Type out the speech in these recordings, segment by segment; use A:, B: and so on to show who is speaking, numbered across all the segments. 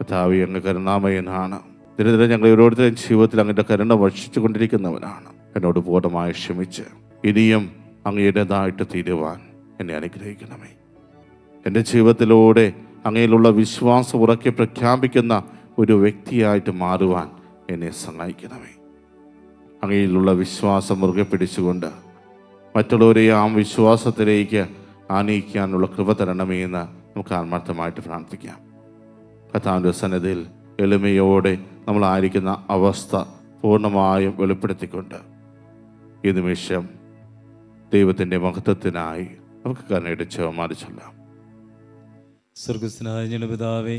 A: കർത്താവേ, അങ്ങ് കരുണാമയനാണ്. ദിനദിനം ഞങ്ങൾ ഓരോരുത്തരും ജീവിതത്തിൽ അങ്ങയുടെ കരുണ വർഷിച്ചു കൊണ്ടിരിക്കുന്നവനാണ്. എന്നോട് പൂർണ്ണമായി ക്ഷമിച്ച് ഇനിയും അങ്ങയുടേതായിട്ട് തീരുവാൻ എന്നെ അനുഗ്രഹിക്കണമേ. എൻ്റെ ജീവിതത്തിലൂടെ അങ്ങയിലുള്ള വിശ്വാസം ഉറക്കെ പ്രഖ്യാപിക്കുന്ന ഒരു വ്യക്തിയായിട്ട് മാറുവാൻ എന്നെ സഹായിക്കണമേ. അങ്ങയിലുള്ള വിശ്വാസം മുറുകെ പിടിച്ചുകൊണ്ട് മറ്റുള്ളവരെ ആ വിശ്വാസത്തിലേക്ക് ആനയിക്കാനുള്ള കൃപ തരണമേ എന്ന് നമുക്ക് ആത്മാർത്ഥമായിട്ട് പ്രാർത്ഥിക്കാം. കർത്താവിൻ്റെ സന്നിധിയിൽ എളിമയോടെ നമ്മളായിരിക്കുന്ന അവസ്ഥ പൂർണ്ണമായും വെളിപ്പെടുത്തിക്കൊണ്ട് ഈ നിമിഷം ദൈവത്തിൻ്റെ മഹത്വത്തിനായി നമുക്ക് കണ്ണയുടെ ചെവമാറി ചൊല്ലാം.
B: സ്വർഗസ്നായ ഞങ്ങളുടെ പിതാവേ,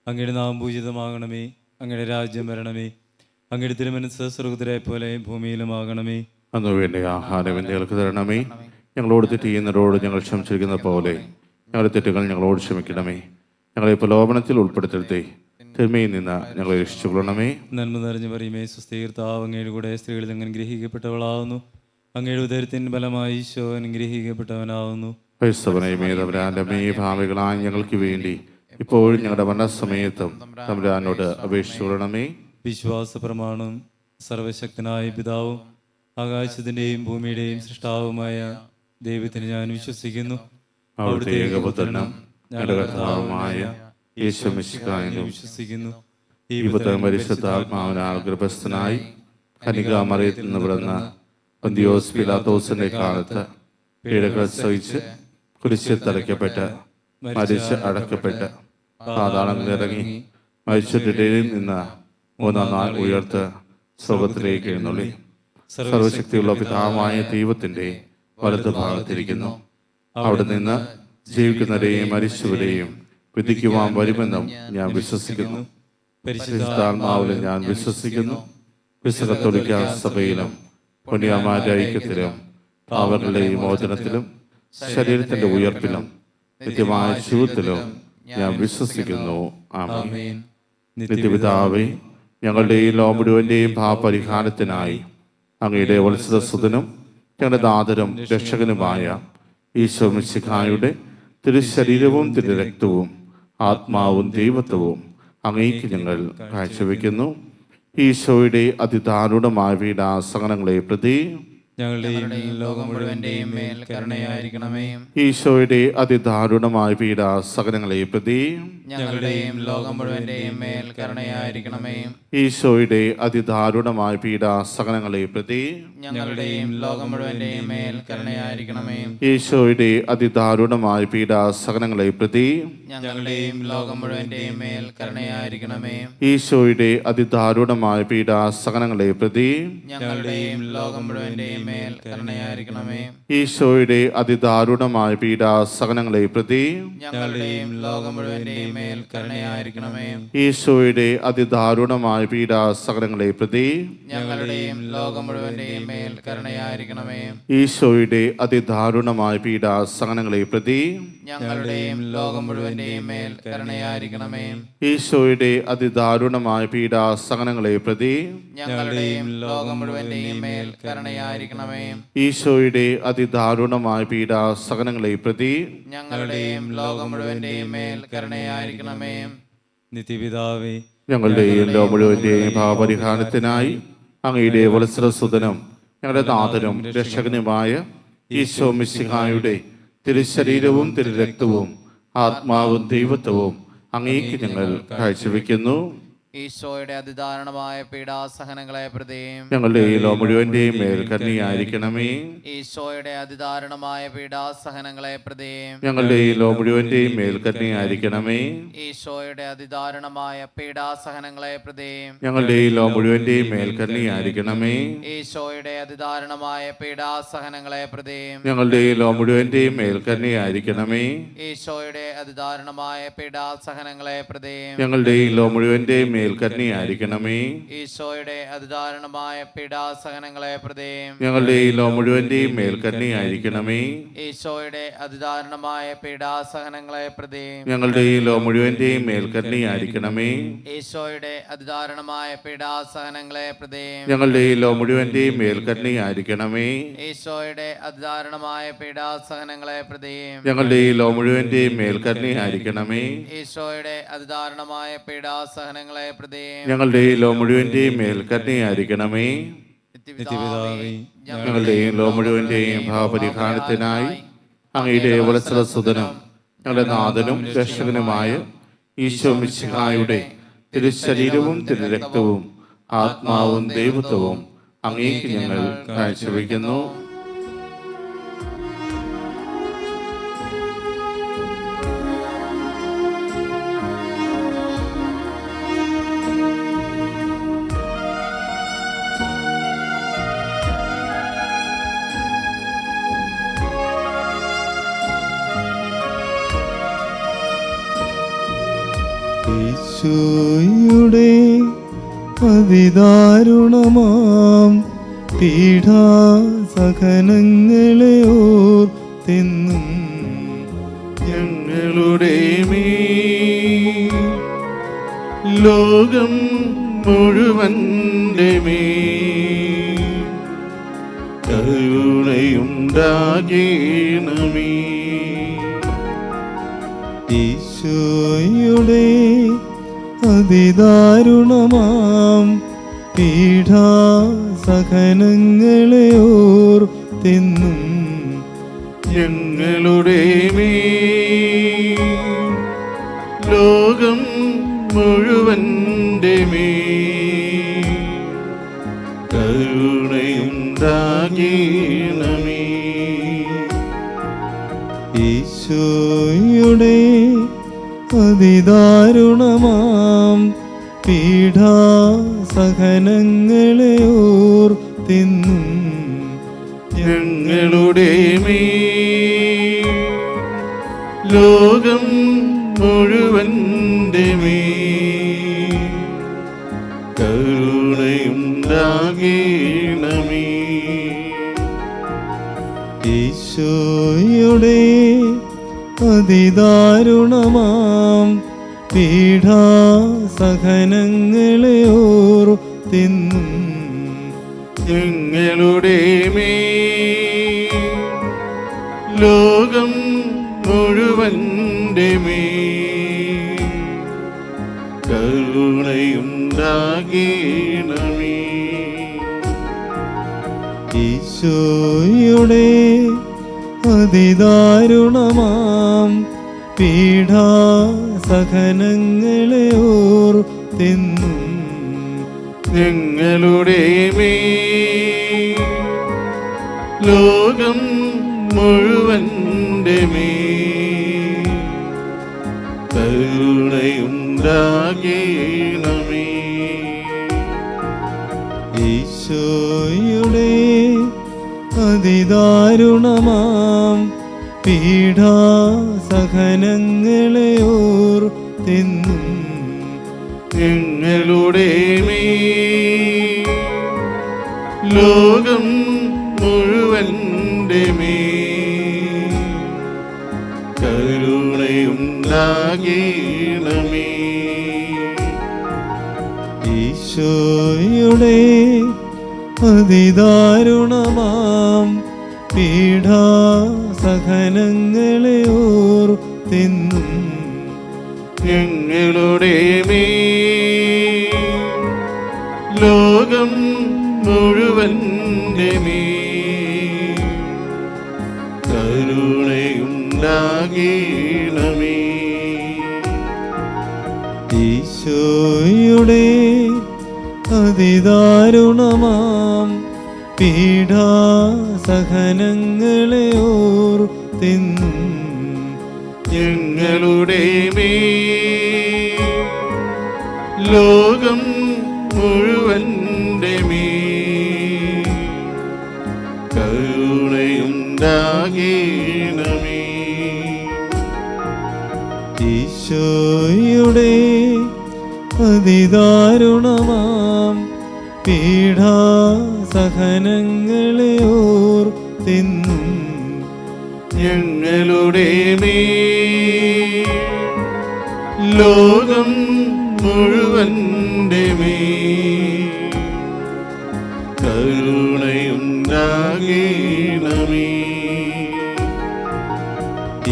B: അങ്ങയുടെ നാമം പൂജിതമാകണമേ. അങ്ങയുടെ രാജ്യം വരണമേ. അങ്ങയുടെ തിരുമനസ്സ് സ്വർഗത്തിലെ പോലെ ഭൂമിയിലുമാകണമേ.
A: അന്നു വേണ്ടി ആഹാരം ഞങ്ങൾക്ക് തരണമേ. ഞങ്ങളോട് തെറ്റ് ചെയ്യുന്നവരോട് ഞങ്ങൾ ക്ഷമിച്ചിരിക്കുന്ന പോലെ ഞങ്ങളുടെ തെറ്റുകൾ ഞങ്ങളോട് ക്ഷമിക്കണമേ. ഞങ്ങളെ പ്രലോഭനത്തിൽ ഉൾപ്പെടുത്തരുതേ, തിന്മയിൽ നിന്ന് ഞങ്ങളെ രക്ഷിച്ചുകൊള്ളണമേ.
B: നന്മ നിറഞ്ഞു പറയുമേ, സുസ്ഥീർത്താവ് അങ്ങയുടെ കൂടെ സ്ത്രീകളിൽ അങ്ങ് അനുഗ്രഹിക്കപ്പെട്ടവളാവുന്നു. അങ്ങയുടെ ഉദരത്തിന് ഫലമായി ഈശോ അനുഗ്രഹിക്കപ്പെട്ടവനാവുന്നു.
A: ക്രൈസ്തവനമേ, ഭാവികളായ ഞങ്ങൾക്ക് വേണ്ടി ഇപ്പോഴും ഞങ്ങളുടെ മരണസമയത്തും തമ്പുരാനോട് അപേക്ഷിച്ചുകൊള്ളണമേ.
B: വിശ്വാസ പ്രമാണം. സർവശക്തനായ പിതാവും ആകാശത്തിൻ്റെയും ഭൂമിയുടെയും സൃഷ്ടാവുമായ ദൈവത്തിന് ഞാൻ വിശ്വസിക്കുന്നു.
A: അവിടുത്തെ ഏകപുത്രനും ഞങ്ങളുടെ കർത്താവുമായ യേശു മിശിഹായിലും
B: വിശ്വസിക്കുന്നു.
A: ഈ പുത്രൻ പരിശുദ്ധാത്മാവിനാൽ ഗർഭസ്ഥനായി കന്യകാമറിയത്തിൽ നിന്ന് പിറന്ന പന്തിയോസ് പിലാത്തോസിന്റെ കാലത്ത് പീഡകൾ സഹിച്ച് കുരിശിൽ തറയ്ക്കപ്പെട്ട് മരിച്ച് അടക്കപ്പെട്ട് പാതാളങ്ങളിൽ ഇറങ്ങി മരിച്ചവരിൽ നിന്ന് മൂന്നാം നാൾ ഉയർത്ത് സ്വർഗ്ഗത്തിലേക്ക് എഴുന്നള്ളി സർവശക്തിയുള്ള പിതാവായ ദൈവത്തിന്റെ വലതു ഭാഗത്തിരിക്കുന്നു. അവിടെ നിന്ന് ജീവിക്കുന്നവരെയും മരിച്ചവരെയും വിധിക്കുവാൻ വരുമെന്നും ഞാൻ വിശ്വസിക്കുന്നു. പരിശുദ്ധാത്മാവിലും ഞാൻ വിശ്വസിക്കുന്നു. വിശുദ്ധ കത്തോലിക്കാ സഭയിലും പുണ്യമാരുടെ ഐക്യത്തിലും പാപങ്ങളുടെ മോചനത്തിലും ശരീരത്തിന്റെ ഉയർപ്പിലും നിത്യമായ ജീവിതത്തിലും ഞാൻ വിശ്വസിക്കുന്നു. ആമേൻ. നിത്യപിതാവേ, ഞങ്ങളുടെയും ലോകം മുഴുവന്റെയും പാപപരിഹാരത്തിനായി അങ്ങയുടെ വത്സരസുതനും ഞങ്ങളുടെ നാഥനും രക്ഷകനുമായ ഈശോ മിശിഹായുടെ തിരുശരീരവും തിരുരക്തവും ആത്മാവും ദൈവത്വവും അങ്ങേക്ക് ഞങ്ങൾ കാഴ്ചവെക്കുന്നു. ഈശോയുടെ അതിദാരുണമായ പീഡാസഹനങ്ങളെ പ്രതി
B: ഞങ്ങളുടെയും ലോകം മുഴുവന്റെയും മേൽ കരുണയായിരിക്കണമേ.
A: ഈശോയുടെ അതിദാരുണമായ പീഡാസഹനങ്ങളെ പ്രതി
B: ഞങ്ങളുടെയും ലോകം മുഴുവന്റെയും മേൽ കരുണയായിരിക്കണമേ.
A: ഈശോയുടെ അതിദാരുണമായ പീഡാസഹനങ്ങളെ പ്രതി
B: ഞങ്ങളുടെയും ലോകം മുഴുവന്റെയും മേൽ കരുണയായിരിക്കണമേ.
A: ഈശോയുടെ അതിദാരുണമായ പീഡാസഹനങ്ങളെ പ്രതി
B: ഞങ്ങളുടെയും ലോകം മുഴുവന്റെയും മേൽ കരുണയായിരിക്കണമേ.
A: ഈശോയുടെ അതിദാരുണമായ പീഡാസഹനങ്ങളെ പ്രതി
B: ഞങ്ങളുടെയും ലോകം മുഴുവന്റെയും മേൽ കരുണയായിരിക്കണമേ.
A: ഈശോയുടെ അതിദാരുണമായ പീഡാസഹനങ്ങളെ പ്രതി
B: ഞങ്ങളുടെയും ലോകം മുഴുവന്റെയും മേൽ കരുണയായിരിക്കണമേ.
A: ഈശോയുടെ അതിദാരുണമായ പീഡാസഹനങ്ങളെ പ്രതി
B: ഞങ്ങളുടെയും ലോകം മുഴുവന്റെയും മേൽ കരുണയായിരിക്കണമേ.
A: ഈശോയുടെ അതിദാരുണമായ പീഡാസഹനങ്ങളെ പ്രതി
B: ഞങ്ങളുടെയും ലോകം മുഴുവന്റെയും മേൽ കരുണയായിരിക്കണമേ.
A: ഈശോയുടെ അതിദാരുണമായ പീഡാസഹനങ്ങളെ പ്രതി
B: ഞങ്ങളുടെയും ലോകം മുഴുവന്റെയും മേൽ കരുണയായിരിക്കണമേ.
A: ഈശോയുടെ അതിദാരുണമായ പീഡാസഹനങ്ങളെ പ്രതി
B: ഞങ്ങളുടെയും ലോകം മുഴുവന്റെയും മേൽ കരുണയായിരിക്കണമേ. നിത്യപിതാവേ,
A: ഞങ്ങളുടെയും ലോകം മുഴുവന്റെയും പാപപരിഹാരത്തിനായി അങ്ങയുടെ വത്സരസുതനും ഞങ്ങളുടെ നാഥനും രക്ഷകനുമായ ഈശോ മിശിഹായുടെ തിരുശരീരവും തിരുരക്തവും ആത്മാവും ദൈവത്വവും അങ്ങേക്ക് ഞങ്ങൾ കാഴ്ചവെക്കുന്നു.
C: ഈശോയുടെ അതിദാരുണമായ പീഡാസഹനങ്ങളെ പ്രതി
A: ഞങ്ങളുടെ ഈ ലോകം മുഴുവന്റെയും മേൽ കരുണയായിരിക്കണമേ.
C: ഈശോയുടെ അതിദാരുണമായ പീഡാസഹനങ്ങളെ പ്രതി
A: ഞങ്ങളുടെ ഈ ലോകം മുഴുവന്റെയും മേൽ കരുണയായിരിക്കണമേ.
C: ഈശോയുടെ അതിദാരുണമായ പീഡാസഹനങ്ങളെ പ്രതി
A: ഞങ്ങളുടെ ഈ ലോകം മുഴുവന്റെയും മേൽ കരുണയായിരിക്കണമേ.
C: ഈശോയുടെ അതിദാരുണമായ പീഡാസഹനങ്ങളെ പ്രതി
A: ഞങ്ങളുടെ ഈ ലോകം മുഴുവന്റെയും മേൽ കരുണയായിരിക്കണമേ.
C: ഈശോയുടെ അതിദാരുണമായ പീഡാസഹനങ്ങളെ പ്രതി
A: ഞങ്ങളുടെ ഈ ലോകം മുഴുവന്റെയും മേൽക്കരുണയായിരിക്കണമേ.
C: ഈശോയുടെ അതിദാരുണമായ പീഡാസഹനങ്ങളെ പ്രതി
A: ഞങ്ങളുടെ ഈ ലോ മുഴുവന്റെയും മേൽക്കരുണയായിരിക്കണമേ.
C: ഈശോയുടെ അതിദാരുണമായ പീഡാസഹനങ്ങളെ പ്രതി
A: ഞങ്ങളുടെ ഈ ലോ മുഴുവന്റെയും മേൽക്കരുണയായിരിക്കണമേ.
C: ഈശോയുടെ അതിദാരുണമായ പീഡാസഹനങ്ങളെ പ്രതി
A: ഞങ്ങളുടെ ഈ ലോ മുഴുവന്റെയും മേൽക്കരുണയായിരിക്കണമേ.
C: ഈശോയുടെ അതിദാരുണമായ പീഡാസഹനങ്ങളെ പ്രതി
A: ഞങ്ങളുടെ ഈ ലോ മുഴുവന്റെയും മേൽക്കരുണയായിരിക്കണമേ.
C: ഈശോയുടെ അതിദാരുണമായ പീഡാസഹനങ്ങളെ പ്രതി
A: ഞങ്ങളുടെ ഈ ലോ മുഴുവന്റെയും മേൽക്കരുണയായിരിക്കണമേ.
B: നിത്യപിതാവേ,
A: ഞങ്ങളുടെ ഈ ലോ മുഴുവന്റെയും ഭാവപരിഹാരത്തിനായി അങ്ങയുടെ വത്സലസുതനും ഞങ്ങളുടെ നാഥനും രക്ഷകനുമായ ഈശോ മിശിഹായുടെ തിരുശരീരവും തിരുരക്തവും ആത്മാവും ദൈവത്വവും അങ്ങേക്ക് ഞങ്ങൾ കാഴ്ചവെക്കുന്നു.
D: ഈശോയുടെ അതിദാരുണമാം പീഡാസഹനങ്ങളെ ഓർത്തെന്നും
A: ഞങ്ങളുടെ മേൽ ലോകം മുഴുവന്റെ മേൽ കരുണയുണ്ടാകണമേ.
D: ഈശോയുടെ അതിദാരുണമാം പീഡാസഹനങ്ങളെ ഓർത്തെന്നും
A: ഞങ്ങളുടെ മേൽ ലോകം മുഴുവന്റെ മേൽ കരുണയുണ്ടാകണമേ.
D: ഈശോയുടെ അതിദാരുണമാം പീഡാസഹനങ്ങളെ ഓർത്തെന്നും
A: ഞങ്ങളുടെ മേൽ ലോകം മുഴുവന്റെ മേൽ കരുണയുണ്ടാകണമേ.
D: ഈശോയുടെ അതിദാരുണമാം പീഡാസഹനങ്ങളെ ഓർത്തെന്നും
A: ഞങ്ങളുടെ മേൽ ലോകം മുഴുവന്റെ മേൽ കരുണയുണ്ടാകണമേ.
D: ഈശോയുടെ അതിദാരുണമാം പീഡാസഹനങ്ങളെ ഓർത്തെന്നും
A: ഞങ്ങളുടെ മേൽ ലോകം മുഴുവന്റെ മേൽ കരുണയുണ്ടാകണമേ.
D: ഈശോയുടെ അതിദാരുണമാം പീഡാസഹനങ്ങളെ ഓർത്തെന്നും
A: ഞങ്ങളുടെ മേൽ ലോകം മുഴുവന്റെ മേൽ കരുണയുണ്ടാകണമേ.
D: ഈശോയുടെ അതിദാരുണമാം പീഡാസഹനങ്ങളെ ഓർത്തെന്നും
A: ഞങ്ങളുടെ മേൽ ലോകം മുഴുവന്റെ മേൽ കരുണയുണ്ടാകണമേ.
D: ഈശോയുടെ അതിദാരുണമാം പീഡാസഹനങ്ങളെ ഓർത്തെന്നും
A: ഞങ്ങളുടെ മേൽ ലോകം മുഴുവന്റെ മേൽ കരുണയുണ്ടാകണമേ.
D: ഈശോയുടെ അതിദാരുണമാം പീഡാസഹനങ്ങളെ ഓർത്തെന്നും
A: ഞങ്ങളുടെ മേൽ ലോകം മുഴുവൻ്റെ മേൽ കരുണയുണ്ടാകണമേ.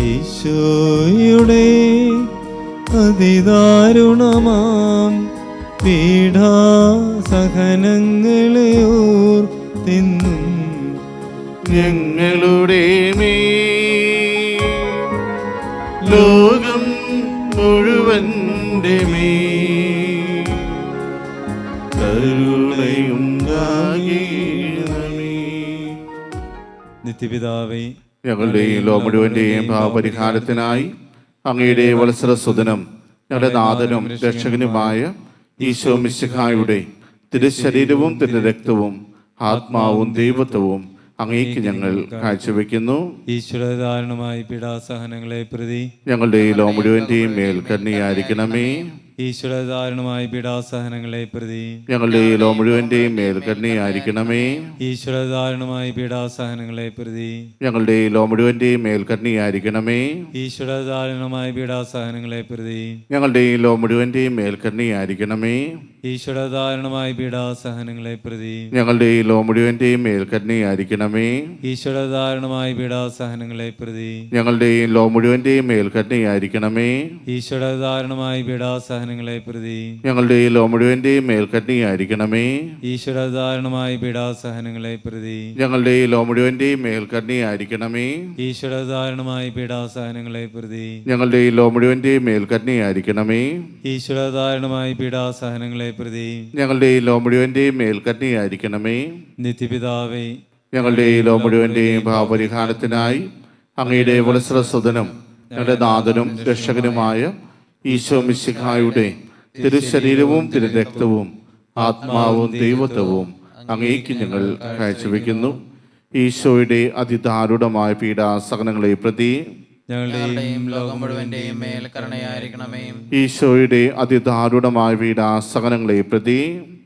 D: ഈശോയുടെ അതിദാരുണമാം പീഡാസഹനങ്ങളെ ഓർത്തെന്നും
A: ഞങ്ങളുടെ മേൽ ലോകം മുഴുവൻ്റെ മേൽ കരുണയുണ്ടാകണമേ.
B: നിത്യപിതാവേ,
A: ഞങ്ങളുടെയും ലോ മുഴുവൻ്റെയും പാപപരിഹാരത്തിനായി അങ്ങയുടെ വത്സരസുതനും ഞങ്ങളുടെ നാഥനും രക്ഷകനുമായ ഈശോ മിശിഹായുടെ തിരുശരീരവും തിരുരക്തവും ആത്മാവും ദൈവത്വവും അങ്ങേക്ക് ഞങ്ങൾ കാഴ്ചവെക്കുന്നു.
B: ഈശ്വരധാരണമായി പീഡാസഹനങ്ങളെ പ്രതി
A: ഞങ്ങളുടെ ലോ മുഴുവൻ്റെയും മേൽ കരുണയായിരിക്കണമേ.
B: ഈശ്വരധാരണമായി പീഡാസഹനങ്ങളെ പ്രതി
A: ഞങ്ങളുടെ ലോ മുഴുവൻ്റെയും മേൽ കരുണയായിരിക്കണമേ.
B: ഈശ്വരധാരണമായി പീഡാസഹനങ്ങളെ പ്രതി
A: ഞങ്ങളുടെ ലോ മുഴുവൻ്റെയും മേൽ കരുണയായിരിക്കണമേ.
B: ഈശ്വരധാരണമായി പീഡാസഹനങ്ങളെ പ്രതി
A: ഞങ്ങളുടെ ലോ മുഴുവൻ്റെയും മേൽ കരുണയായിരിക്കണമേ.
B: ഈശ്വരധാരണമായി പീഡാസഹനങ്ങളെ പ്രതി
A: ഞങ്ങളുടെ ലോ മുഴുവൻ്റെയും മേൽ കരുണയായിരിക്കണമേ.
B: ഈശ്വരധാരണമായി പീഡാസഹനങ്ങളെ പ്രതി
A: ഞങ്ങളുടെ ലോ മുഴുവൻ്റെയും മേൽ കരുണയായിരിക്കണമേ.
B: ഈശ്വരധാരണമായി പീഡാസഹനങ്ങളെ പ്രതി
A: ഞങ്ങളുടെ ലോ മുഴുവൻ്റെയും മേൽ കരുണയായിരിക്കണമേ.
B: ഈശ്വരധാരണമായി പീഡാസഹനങ്ങളെ പ്രതി
A: ഞങ്ങളുടെ ലോ മുഴുവൻ്റെയും മേൽ കരുണയായിരിക്കണമേ.
B: ഈശ്വരധാരണമായി പീഡാസഹനങ്ങളെ പ്രതി
A: ഞങ്ങളുടെ ലോ മുഴുവൻ്റെയും മേൽ കരുണയായിരിക്കണമേ.
B: ഈശ്വരധാരണമായി പീഡാസഹനങ്ങളെ പ്രതി
A: ഞങ്ങളുടെ ലോ മുഴുവൻ്റെയും മേൽ കരുണയായിരിക്കണമേ.
B: നിത്യപിതാവേ,
A: ഞങ്ങളുടെ ലോ മുഴുവൻ്റെയും പാപപരിഹാരത്തിനായി അങ്ങയുടെ വത്സരസുതനും ഞങ്ങളുടെ നാഥനും രക്ഷകനുമായ ഈശോ മിശിഹായുടെ തിരുശരീരവും തിരുരക്തവും ആത്മാവും ദൈവത്വവും അങ്ങേക്ക് ഞങ്ങൾ കാഴ്ചവെക്കുന്നു. ഈശോയുടെ അതിദാരുണമായ പീഡാസഹനങ്ങളെ പ്രതി
B: ഞങ്ങളുടെയും
C: ലോകം മുഴുവന്റെയും മേൽ കരുണയായിരിക്കണമേ.
A: ഈശോയുടെ അതിദാരുണമായ പീഡാസഹനങ്ങളെ പ്രതി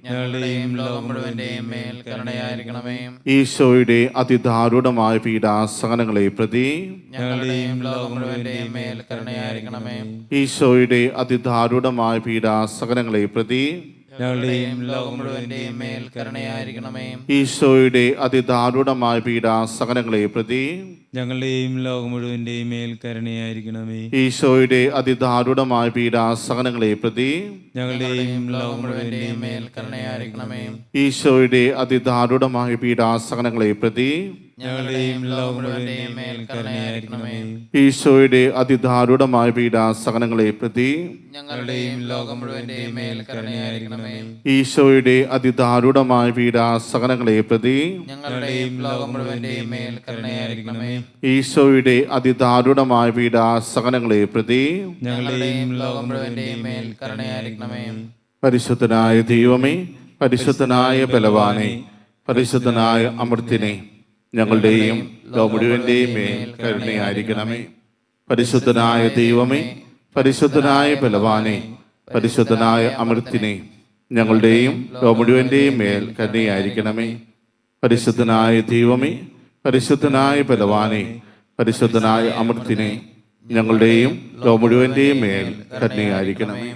B: ഞങ്ങളുടെയും
C: ലോകം മുഴുവന്റെയും മേൽ കരുണയായിരിക്കണമേ.
A: ഈശോയുടെ അതിദാരുണമായ പീഡാസഹനങ്ങളെ പ്രതി
B: ഞങ്ങളുടെയും
C: ലോകം മുഴുവന്റെയും മേൽ കരുണയായിരിക്കണമേ.
A: ഈശോയുടെ അതിദാരുണമായ പീഡാസഹനങ്ങളെ പ്രതി
B: ഞങ്ങളുടെയും
C: ലോകം മുഴുവന്റെയും മേൽ കരുണയായിരിക്കണമേ.
A: ഈശോയുടെ അതിദാരുണമായ പീഡാസഹനങ്ങളെ പ്രതി
B: ഞങ്ങളുടെയും ലോകം മുഴുവന്റെയും മേൽ കരുണയായിരിക്കണമേ.
A: ഈശോയുടെ അതിദാരുണമായ പീഡാസഹനങ്ങളെ പ്രതി
B: ഞങ്ങളുടെയും ലോകം
C: മുഴുവന്റെയും
B: മുഴുവന്റെയും
C: മേൽ കരുണയായിരിക്കണമേ.
A: ഈശോയുടെ അതിദാരുണമായ പീഡാസഹനങ്ങളെ പ്രതി
B: ഞങ്ങളുടെയും ലോകം മുഴുവന്റെയും മേൽ കരുണയായിരിക്കണമേ.
A: ഈശോയുടെ അതിദാരുണമായ പീഡാസഹനങ്ങളെ പ്രതി
C: ഞങ്ങളുടെയും ലോകം മുഴുവന്റെയും മേൽ കരുണയായിരിക്കണമേ.
A: ഈശോയുടെ അതിദാരുണമായ പീഡാസഹനങ്ങളെ പ്രതി
C: ഞങ്ങളുടെയും ലോകം മുഴുവന്റെയും മേൽ കരുണയായിരിക്കണമേ.
A: ഈശോയുടെ അതിദാരുണമായ പീഡാസഹനങ്ങളെ പ്രതി
B: ഞങ്ങളുടെയും
C: ലോകം മുഴുവന്റെയും മേൽ കരുണയായിരിക്കണമേ.
A: പരിശുദ്ധനായ ദൈവമേ, പരിശുദ്ധനായ ബലവാനെ, പരിശുദ്ധനായ അമർത്തിനെ, ഞങ്ങളുടെയും ലോ മുഴുവന്റെയും മേൽ കരുണയായിരിക്കണമേ. പരിശുദ്ധനായ ദൈവമേ, പരിശുദ്ധനായ ബലവാനെ, പരിശുദ്ധനായ അമർത്തിനെ, ഞങ്ങളുടെയും ലോ മുഴുവന്റെയും മേൽ കരുണയായിരിക്കണമേ. പരിശുദ്ധനായ ദൈവമേ, പരിശുദ്ധനായ ബലവാനെ, പരിശുദ്ധനായ അമർത്തിനെ, ഞങ്ങളുടെയും ലോ മുഴുവന്റെയും മേൽ കരുണയായിരിക്കണമേ.